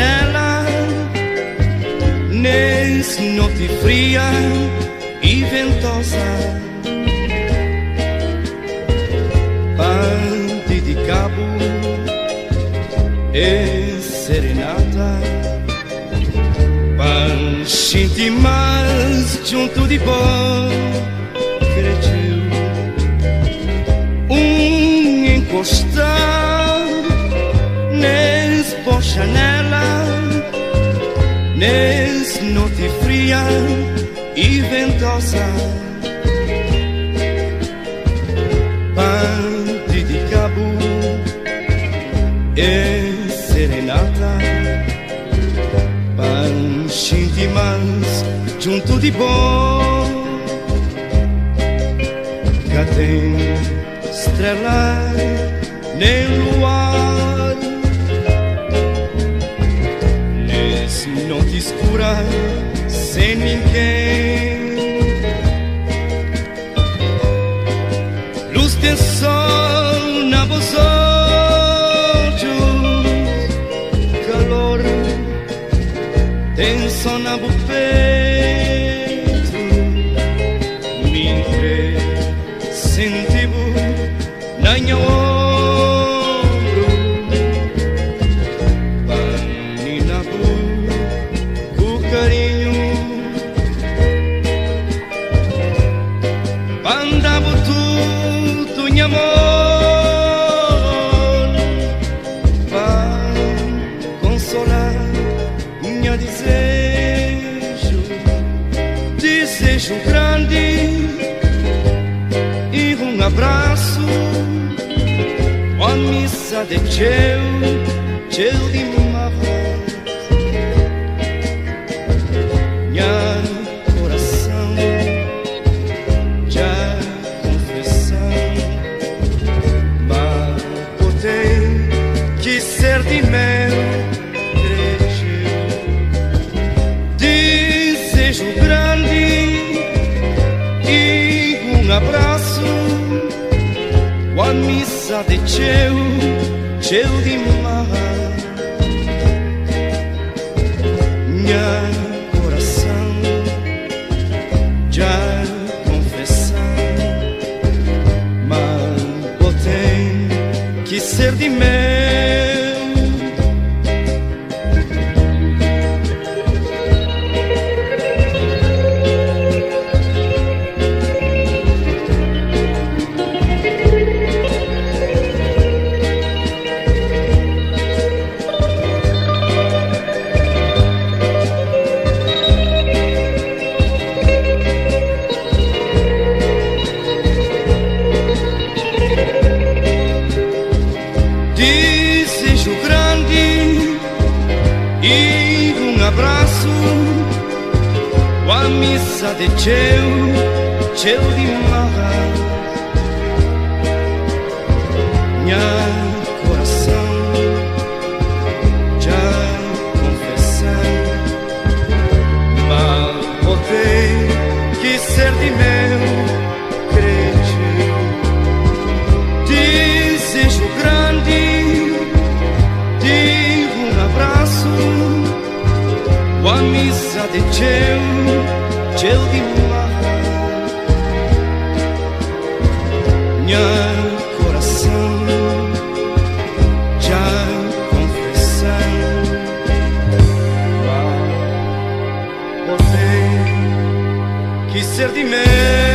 janela, nessa noite fria e ventosa, Pante de cabo e serenata, Panchinte mais junto de bom cresceu, encostar nessa janela, nessa noite fria e ventosa, Pante de cabo e serenata, Panchinte mais junto de bom, cá tem estrela nem luar, nessa noite escura sem ninguém, luz de sol na vos olhos, calor tem som na bo peito, me entre sentivo na minha ombro, panina com carinho, pandavo tudo em amor, para consolar minha desejo, desejo grande e abraço, a missa de teu de marra, minha coração já confessar, mas botei que ser de meu desejo grande e abraço, a missa de teu de marra, minha coração já confessar, mas botei que ser de meu. Desejo grande e abraço, a missa de teu de marra, minha coração já confessar, mas botei que ser de meu creio, desejo grande de abraço, a missa de teu de marra, minha coração já confessar, botei que ser de meu.